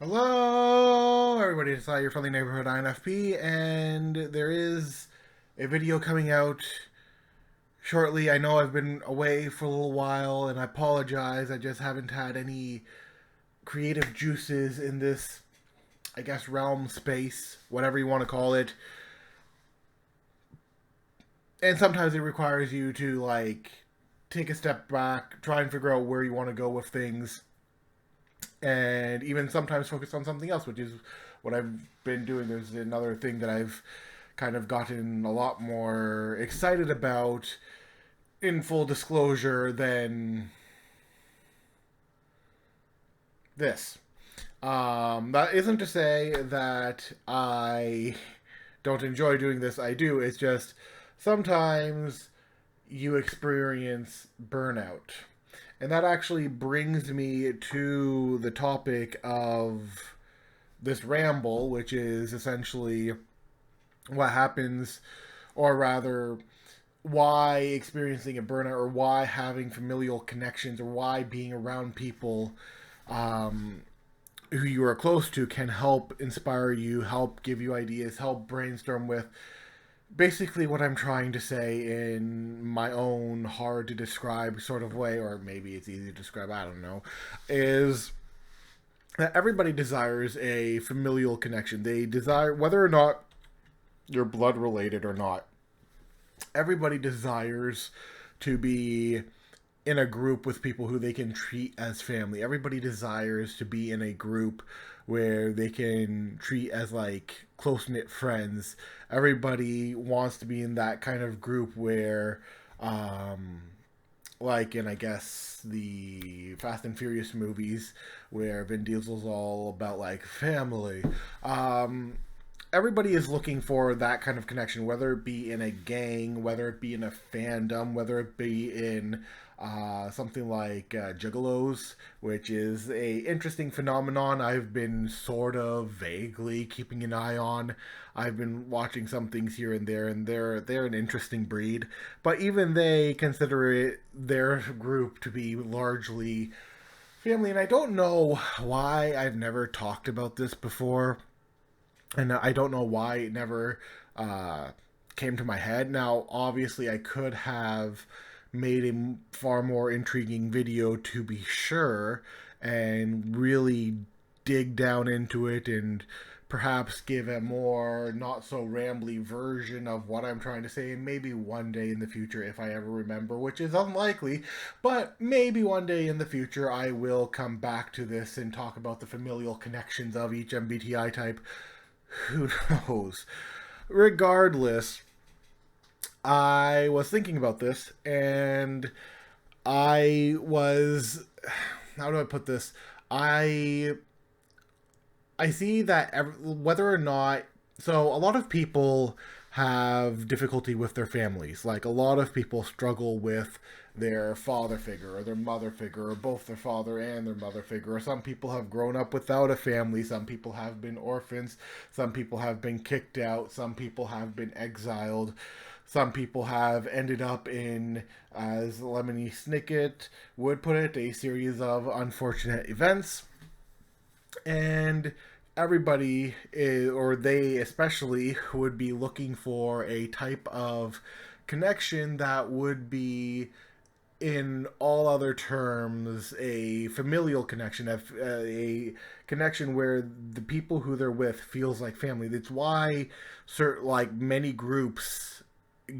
Hello, everybody. It's your friendly neighborhood INFP, and there is a video coming out shortly. I know I've been away for a little while, and I apologize. I just haven't had any creative juices in this, I guess, realm space, whatever you want to call it. And sometimes it requires you to, take a step back, try and figure out where you want to go with things, and even sometimes focus on something else, which is what I've been doing. There's another thing that I've kind of gotten a lot more excited about, in full disclosure, than this. That isn't to say that I don't enjoy doing this. I do. It's just sometimes you experience burnout. And that actually brings me to the topic of this ramble, which is essentially what happens, or rather, why experiencing a burnout, or why having familial connections, or why being around people um, who you are close to can help inspire you, help give you ideas, help brainstorm with. Basically, what I'm trying to say in my own hard to describe sort of way, or maybe it's easy to describe, I don't know, is that everybody desires a familial connection. They desire, whether or not you're blood related or not, everybody desires to be in a group with people who they can treat as family. Everybody desires to be in a group where they can treat as like close knit friends. Everybody wants to be in that kind of group where, like in I guess the Fast and Furious movies, where Vin Diesel's all about like family. Everybody is looking for that kind of connection, whether it be in a gang, whether it be in a fandom, whether it be in something like Juggalos, which is a interesting phenomenon. I've been sort of vaguely keeping an eye on. I've been watching some things here and there, and they're an interesting breed. But even they consider it their group to be largely family, and I don't know why I've never talked about this before, and I don't know why it never uh, came to my head. Now, obviously, I could have made a far more intriguing video to be sure, and really dig down into it and perhaps give a more not so rambly version of what I'm trying to say. And maybe one day in the future, if I ever remember, which is unlikely, but maybe one day in the future, I will come back to this and talk about the familial connections of each MBTI type. Who knows? Regardless, I was thinking about this, and I was, how do I put this? I I see that whether or not, so a lot of people have difficulty with their families. Like a lot of people struggle with their father figure or their mother figure, or both their father and their mother figure. Or some people have grown up without a family. Some people have been orphans. Some people have been kicked out. Some people have been exiled. Some people have ended up in, as Lemony Snicket would put it, a series of unfortunate events. And everybody is, or they especially, would be looking for a type of connection that would be, in all other terms, a familial connection, a connection where the people who they're with feels like family. That's why certain, like, many groups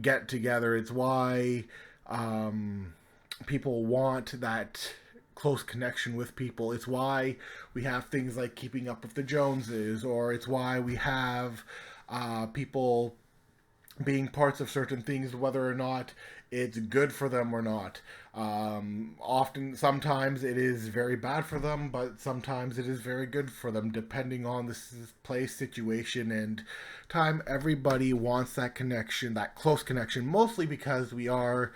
get together. It's why people want that close connection with people. It's why we have things like Keeping Up with the Joneses, or it's why we have people being parts of certain things, whether or not it's good for them or not. Sometimes it is very bad for them, but sometimes it is very good for them, depending on the place, situation, and time. Everybody wants that connection, that close connection, mostly because we are,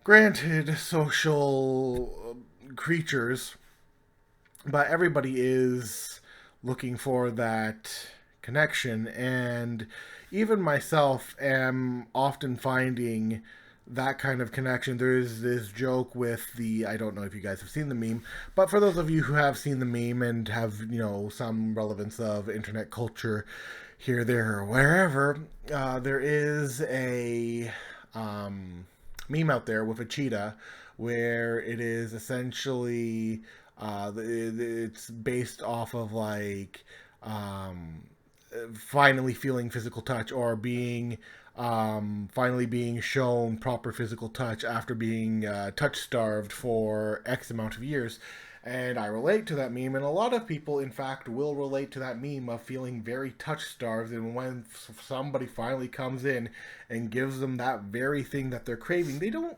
granted, social creatures, but everybody is looking for that connection. And even myself am often finding that kind of connection. There's this joke with the, I don't know if you guys have seen the meme, but for those of you who have seen the meme and have, some relevance of internet culture here, there, or wherever, there is a meme out there with a cheetah where it is essentially it's based off of like um, finally feeling physical touch, or being finally being shown proper physical touch after being touch starved for X amount of years. And I relate to that meme, and a lot of people, in fact, will relate to that meme of feeling very touch starved. And when somebody finally comes in and gives them that very thing that they're craving, they don't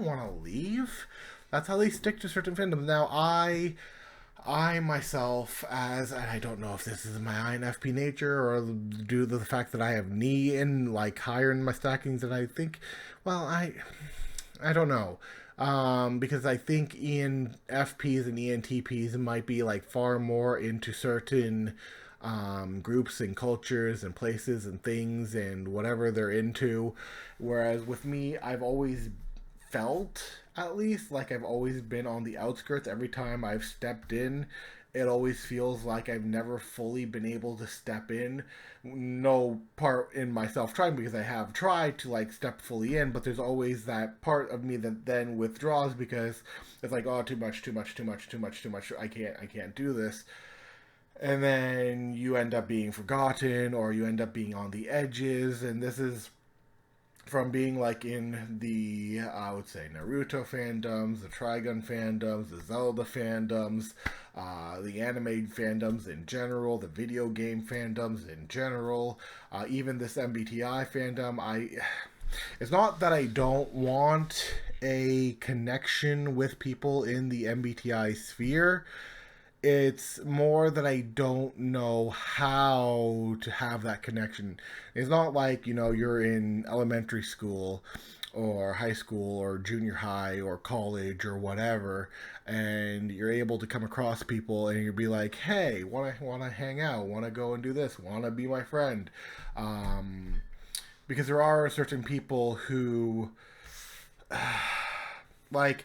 want to leave. That's how they stick to certain fandoms. Now, I myself, as I don't know if this is my INFP nature or due to the fact that I have knee in like higher in my stockings than I think. Well, I don't know. Because I think ENFPs and ENTPs might be like far more into certain groups and cultures and places and things and whatever they're into. Whereas with me, I've always felt, at least, like I've always been on the outskirts. Every time I've stepped in, it always feels like I've never fully been able to step in. No part in myself trying, because I have tried to like step fully in, but there's always that part of me that then withdraws because it's like, oh, too much, too much, too much, too much, too much. I can't do this. And then you end up being forgotten, or you end up being on the edges. And this is from being like in the, I would say, Naruto fandoms, the Trigun fandoms, the Zelda fandoms, the anime fandoms in general, the video game fandoms in general, even this MBTI fandom. It's not that I don't want a connection with people in the MBTI sphere. It's more that I don't know how to have that connection. It's not like, you're in elementary school or high school or junior high or college or whatever, and you're able to come across people and you'll be like, hey, wanna hang out, wanna go and do this, wanna be my friend. Because there are certain people who like,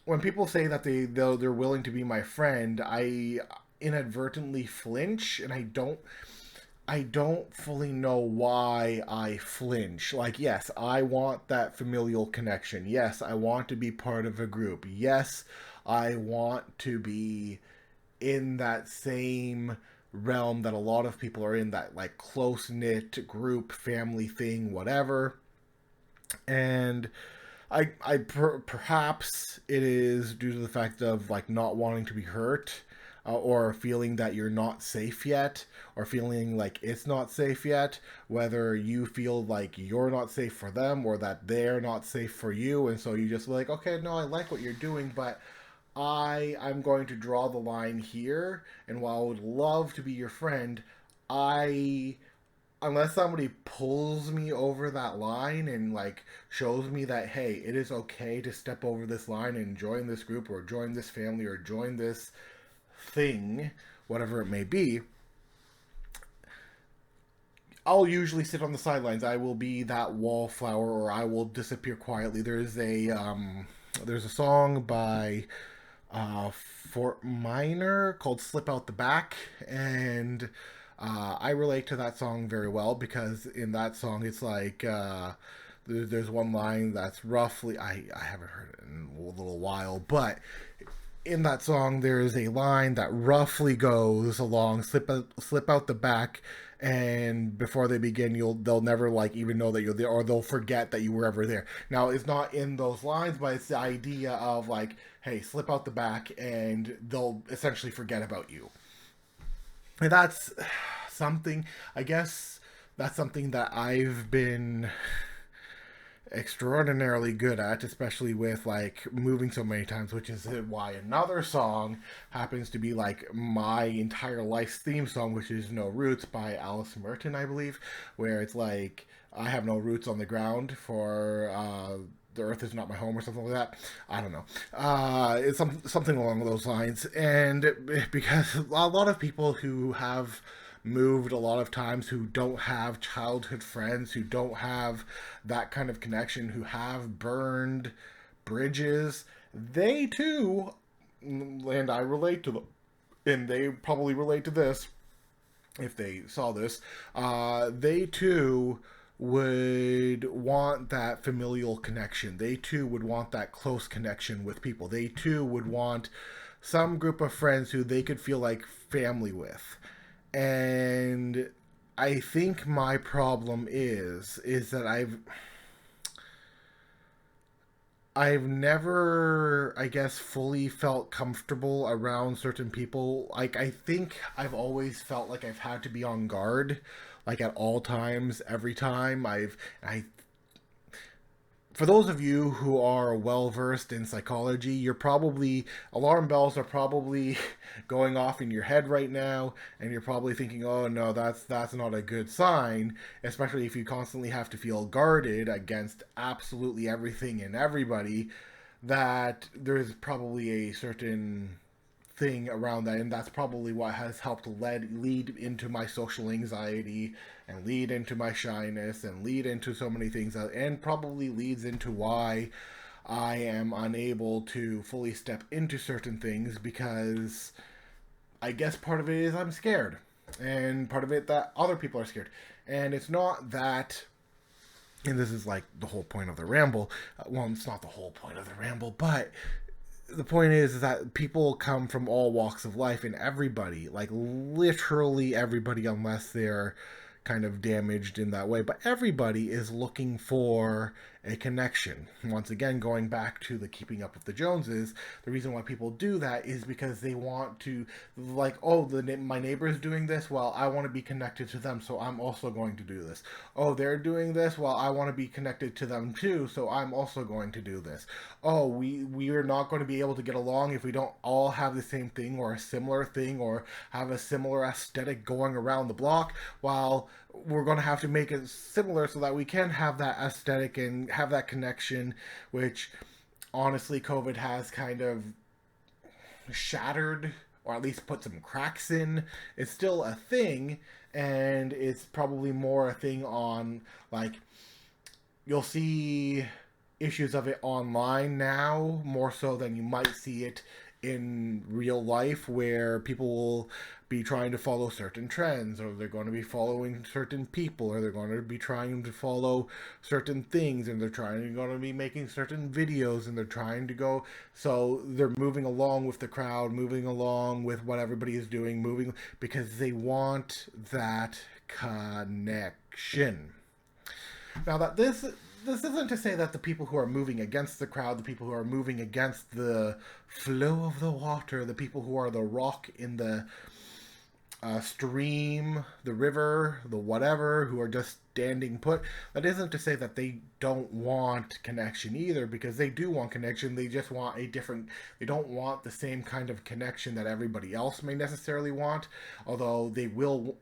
when people say that they're willing to be my friend, I inadvertently flinch, and I don't fully know why I flinch. Like, yes, I want that familial connection. Yes, I want to be part of a group. Yes, I want to be in that same realm that a lot of people are in, that like close knit group, family thing, whatever. And perhaps it is due to the fact of like not wanting to be hurt, or feeling that you're not safe yet, or feeling like it's not safe yet, whether you feel like you're not safe for them or that they're not safe for you, and so you just like, okay, no, I like what you're doing, but I'm going to draw the line here, and while I would love to be your friend, I unless somebody pulls me over that line and like shows me that, hey, it is okay to step over this line and join this group or join this family or join this thing, whatever it may be, I'll usually sit on the sidelines. I will be that wallflower, or I will disappear quietly. There's a song by Fort Minor called "Slip Out the Back," and I relate to that song very well, because in that song it's like there's one line that's roughly, I haven't heard it in a little while, but in that song there is a line that roughly goes along, slip out the back, and before they begin, they'll never like even know that you're there, or they'll forget that you were ever there. Now it's not in those lines, but it's the idea of like, hey, slip out the back and they'll essentially forget about you. And that's something, I guess, that's something that I've been extraordinarily good at, especially with like moving so many times, which is why another song happens to be like my entire life's theme song, which is No Roots by Alice Merton, I believe, where it's like, I have no roots on the ground, for the earth is not my home, or something like that. I don't know. It's something along those lines. And because a lot of people who have moved a lot of times, who don't have childhood friends, who don't have that kind of connection, who have burned bridges, they too, and I relate to them, and they probably relate to this if they saw this, they too would want that familial connection. They too would want that close connection with people. They too would want some group of friends who they could feel like family with. And I think my problem is that I've never, I guess, fully felt comfortable around certain people. Like, I think I've always felt like I've had to be on guard, like at all times, every time. I for those of you who are well versed in psychology, you're probably, alarm bells are probably going off in your head right now, and you're probably thinking, "Oh no, that's not a good sign," especially if you constantly have to feel guarded against absolutely everything and everybody. That there's probably a certain thing around that, and that's probably what has helped lead into my social anxiety, and lead into my shyness, and lead into so many things, and probably leads into why I am unable to fully step into certain things, because I guess part of it is I'm scared, and part of it that other people are scared. And it's not that, and this is like the whole point of the ramble. Well, it's not the whole point of the ramble, but the point is that people come from all walks of life, and everybody, like literally everybody, unless they're kind of damaged in that way, but everybody is looking for a connection. Once again, going back to the keeping up with the Joneses, the reason why people do that is because they want to, like, oh, my neighbor is doing this, well, I want to be connected to them, so I'm also going to do this. Oh, they're doing this, well, I want to be connected to them too, so I'm also going to do this. Oh, we are not going to be able to get along if we don't all have the same thing, or a similar thing, or have a similar aesthetic going around the block. While we're going to have to make it similar so that we can have that aesthetic and have that connection, which honestly COVID has kind of shattered, or at least put some cracks in. It's still a thing, and it's probably more a thing on, like, you'll see issues of it online now more so than you might see it in real life, where people will be trying to follow certain trends, or they're going to be following certain people, or they're going to be trying to follow certain things, and they're going to be making certain videos, and they're trying to go, so they're moving along with the crowd, moving along with what everybody is doing, moving because they want that connection. Now, that this isn't to say that the people who are moving against the crowd, the people who are moving against the flow of the water, the people who are the rock in the stream, the river, the whatever, who are just standing put, that isn't to say that they don't want connection either, because they do want connection. They just want a different, they don't want the same kind of connection that everybody else may necessarily want, although they will,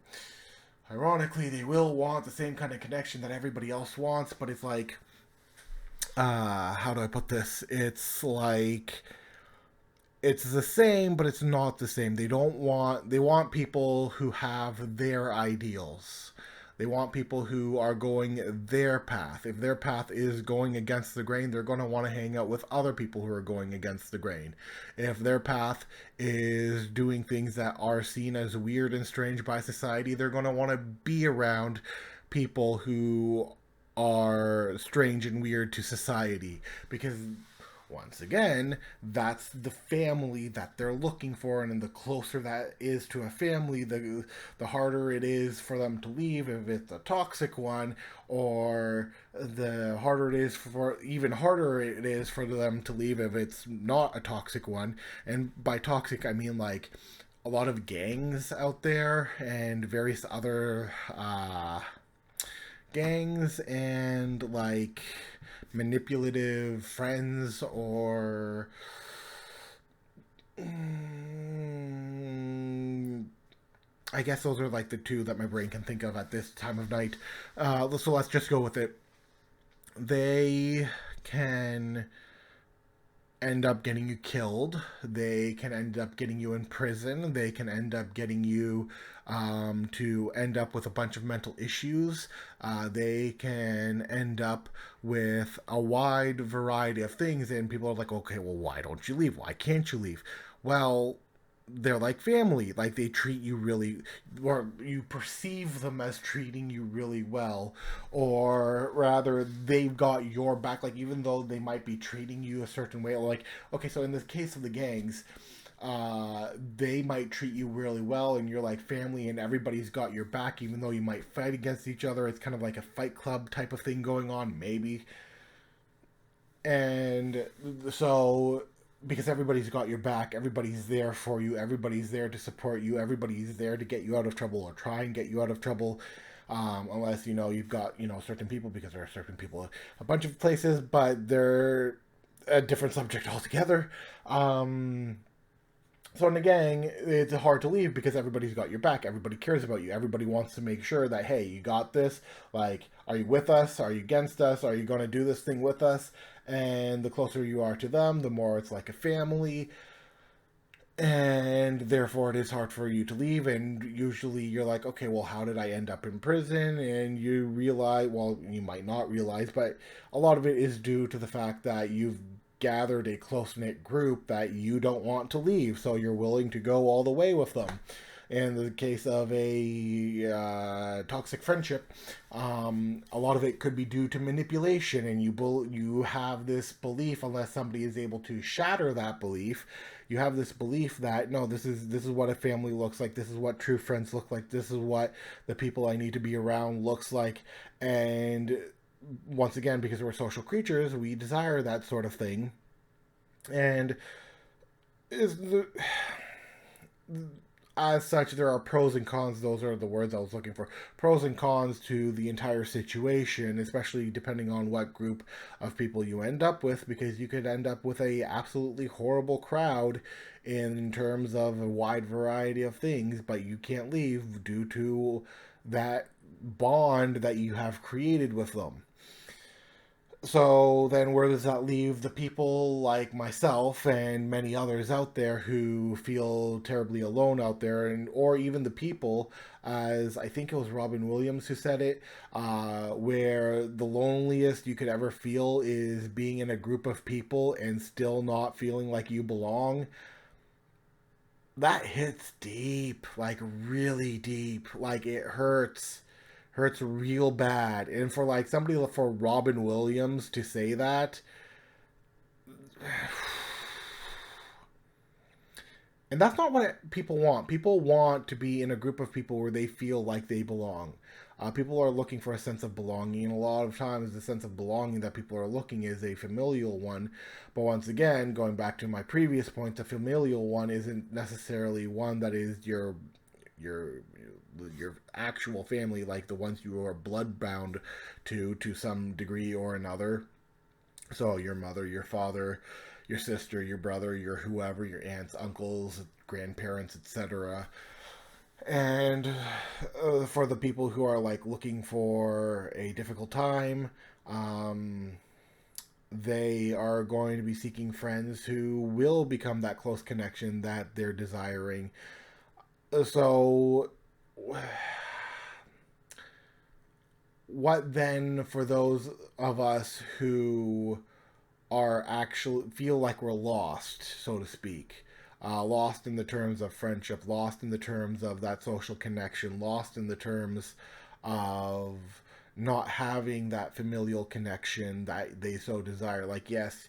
ironically, they will want the same kind of connection that everybody else wants. But it's like, how do I put this? It's like, it's the same, but it's not the same. They want people who have their ideals. They want people who are going their path. If their path is going against the grain, they're going to want to hang out with other people who are going against the grain. If their path is doing things that are seen as weird and strange by society, they're going to want to be around people who are strange and weird to society, because once again, that's the family that they're looking for, and the closer that is to a family, the harder it is for them to leave if it's a toxic one, or the harder it is for, even harder it is for them to leave if it's not a toxic one. And by toxic, I mean like a lot of gangs out there, and various other gangs, and like manipulative friends, or I guess those are like the two that my brain can think of at this time of night. So let's just go with it. They can end up getting you killed. They can end up getting you in prison. They can end up getting you to end up with a bunch of mental issues. They can end up with a wide variety of things. And people are like, okay, well, why don't you leave? Why can't you leave? Well, they're like family. Like they treat you really, or you perceive them as treating you really well, or rather they've got your back. Like even though they might be treating you a certain way, like okay, so in the case of the gangs, they might treat you really well and you're like family and everybody's got your back even though you might fight against each other. It's kind of like a fight club type of thing going on, maybe. And so because everybody's got your back, everybody's there for you, everybody's there to support you, everybody's there to get you out of trouble or try and get you out of trouble. Unless you know you've got certain people, because there are certain people a bunch of places, but they're a different subject altogether. So in the gang, it's hard to leave because everybody's got your back. Everybody cares about you. Everybody wants to make sure that, hey, you got this. Like, are you with us? Are you against us? Are you going to do this thing with us? And the closer you are to them, the more it's like a family. And therefore, it is hard for you to leave. And usually you're like, okay, well, how did I end up in prison? And you realize, well, you might not realize, but a lot of it is due to the fact that you've gathered a close knit group that you don't want to leave, so you're willing to go all the way with them. In the case of a toxic friendship, a lot of it could be due to manipulation, and you have this belief, unless somebody is able to shatter that belief, you have this belief that no, this is what a family looks like. This is what true friends look like. This is what the people I need to be around looks like, and once again, because we're social creatures, we desire that sort of thing. And is the, as such, there are pros and cons. Those are the words I was looking for. Pros and cons to the entire situation, especially depending on what group of people you end up with, because you could end up with a absolutely horrible crowd in terms of a wide variety of things, but you can't leave due to that bond that you have created with them. So then, where does that leave the people like myself and many others out there who feel terribly alone out there, and or even the people, as I think it was Robin Williams who said it, where the loneliest you could ever feel is being in a group of people and still not feeling like you belong. That hits deep, like really deep, like it hurts real bad. And for like somebody, for Robin Williams to say that, and that's not what people want. People want to be in a group of people where they feel like they belong. People are looking for a sense of belonging, and a lot of times the sense of belonging that people are looking is a familial one. But once again, going back to my previous point, the familial one isn't necessarily one that is your your actual family, like the ones you are blood bound to some degree or another. So your mother, your father, your sister, your brother, your whoever, your aunts, uncles, grandparents, etc. And for the people who are like looking for a difficult time, um, they are going to be seeking friends who will become that close connection that they're desiring. So what then for those of us who are actually feel like we're lost, so to speak? Lost in the terms of friendship, lost in the terms of that social connection, lost in the terms of not having that familial connection that they so desire. Like, yes,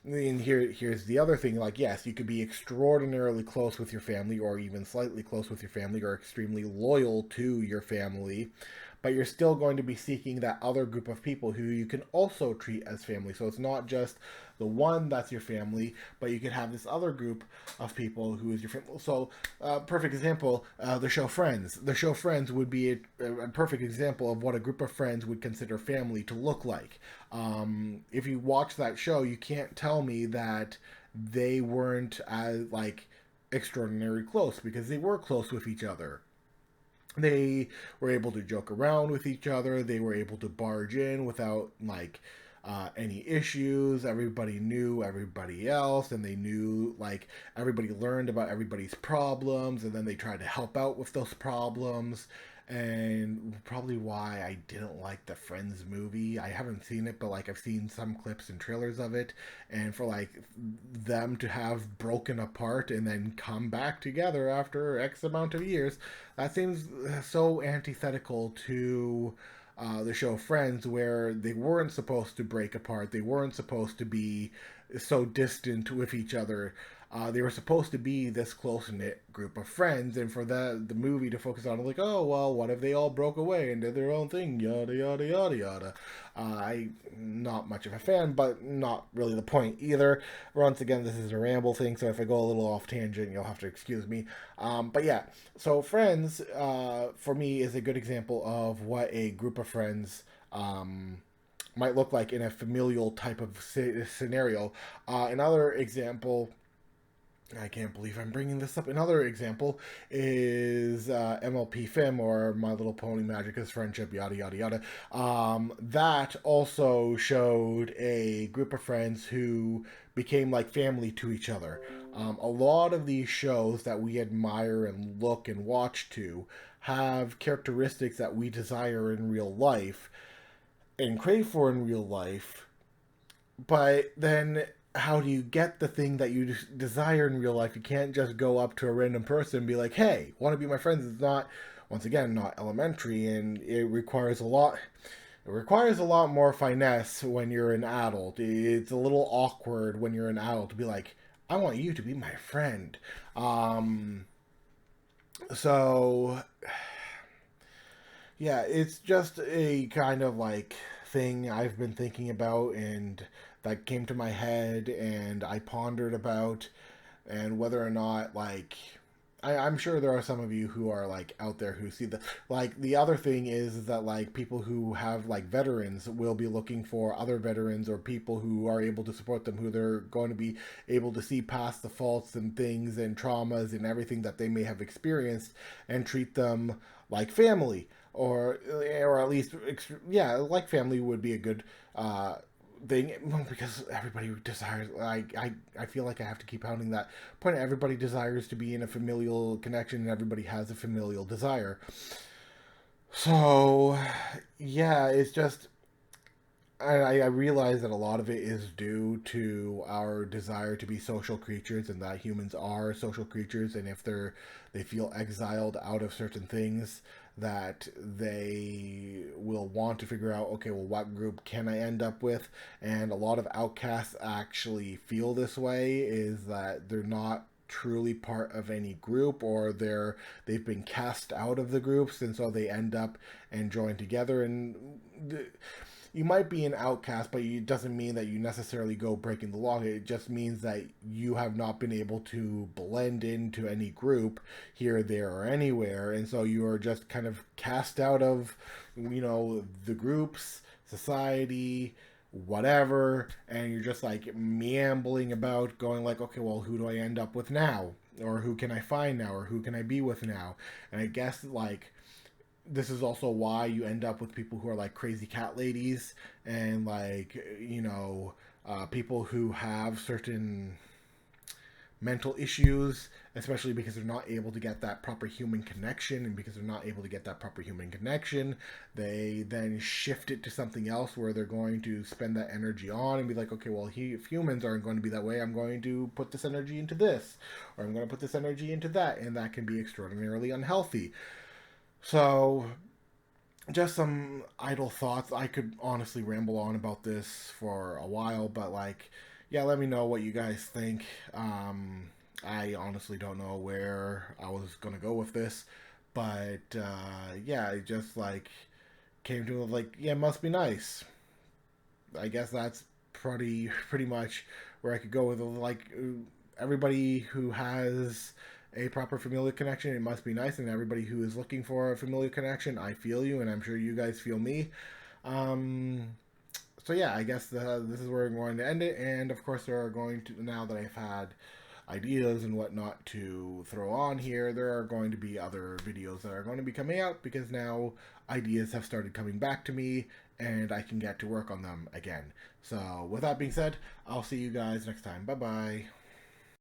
and here's the other thing. Like, yes, you could be extraordinarily close with your family, or even slightly close with your family, or extremely loyal to your family, but you're still going to be seeking that other group of people who you can also treat as family. So it's not just the one that's your family, but you could have this other group of people who is your family. So, perfect example, the show Friends. The show Friends would be a perfect example of what a group of friends would consider family to look like. If you watch that show, you can't tell me that they weren't as like extraordinarily close, because they were close with each other. They were able to joke around with each other. They were able to barge in without like any issues. Everybody knew everybody else, and they knew, like, everybody learned about everybody's problems, and then they tried to help out with those problems. And probably why I didn't like the Friends movie. I haven't seen it, but like I've seen some clips and trailers of it, and for like them to have broken apart and then come back together after X amount of years, that seems so antithetical to the show Friends, where they weren't supposed to break apart. They weren't supposed to be so distant with each other. They were supposed to be this close knit group of friends, and for the movie to focus on, like, oh well, what if they all broke away and did their own thing, yada yada yada yada. I not much of a fan, but not really the point either. Once again, this is a ramble thing, so if I go a little off tangent, you'll have to excuse me. But yeah, so Friends, for me, is a good example of what a group of friends might look like in a familial type of scenario. Another example, I can't believe I'm bringing this up. Another example is MLP Fim, or My Little Pony Magica's Friendship, yada yada yada. That also showed a group of friends who became like family to each other. A lot of these shows that we admire and look and watch to have characteristics that we desire in real life and crave for in real life, but then how do you get the thing that you desire in real life? You can't just go up to a random person and be like, hey, want to be my friends? It's not, once again, not elementary, and it requires a lot. It requires a lot more finesse when you're an adult. It's a little awkward when you're an adult to be like, I want you to be my friend. Um, so yeah, it's just a kind of like thing I've been thinking about, and that came to my head and I pondered about, and whether or not, like, I'm sure there are some of you who are like out there who see the, like, the other thing is that like people who have like veterans will be looking for other veterans or people who are able to support them, who they're going to be able to see past the faults and things and traumas and everything that they may have experienced, and treat them like family, or at least, yeah, like family would be a good thing, because everybody desires, I feel like I have to keep pounding that point. Everybody desires to be in a familial connection, and everybody has a familial desire. So yeah, it's just, I realize that a lot of it is due to our desire to be social creatures, and that humans are social creatures, and if they feel exiled out of certain things, that they will want to figure out, okay, well, what group can I end up with? And a lot of outcasts actually feel this way, is that they're not truly part of any group, or they've been cast out of the groups, and so they end up and join together. And you might be an outcast, but it doesn't mean that you necessarily go breaking the law. It just means that you have not been able to blend into any group here, there, or anywhere, and so you are just kind of cast out of, the groups, society, whatever, and you're just like meambling about, going like, okay, well, who do I end up with now? Or who can I find now? Or who can I be with now? And I guess, like, this is also why you end up with people who are like crazy cat ladies, and like, people who have certain mental issues, especially because they're not able to get that proper human connection. And because they're not able to get that proper human connection, they then shift it to something else where they're going to spend that energy on and be like, okay, well, if humans aren't going to be that way, I'm going to put this energy into this, or I'm going to put this energy into that, and that can be extraordinarily unhealthy. So, just some idle thoughts. I could honestly ramble on about this for a while, but like, yeah, let me know what you guys think. I honestly don't know where I was gonna go with this, but yeah, it just like came to like, yeah, it must be nice. I guess that's pretty much where I could go with, like, everybody who has a proper familial connection, it must be nice, and everybody who is looking for a familial connection, I feel you, and I'm sure you guys feel me. Um, so yeah, I guess this is where I'm going to end it, and of course there are going to, now that I've had ideas and whatnot to throw on here, there are going to be other videos that are going to be coming out because now ideas have started coming back to me and I can get to work on them again. So, with that being said, I'll see you guys next time. Bye bye.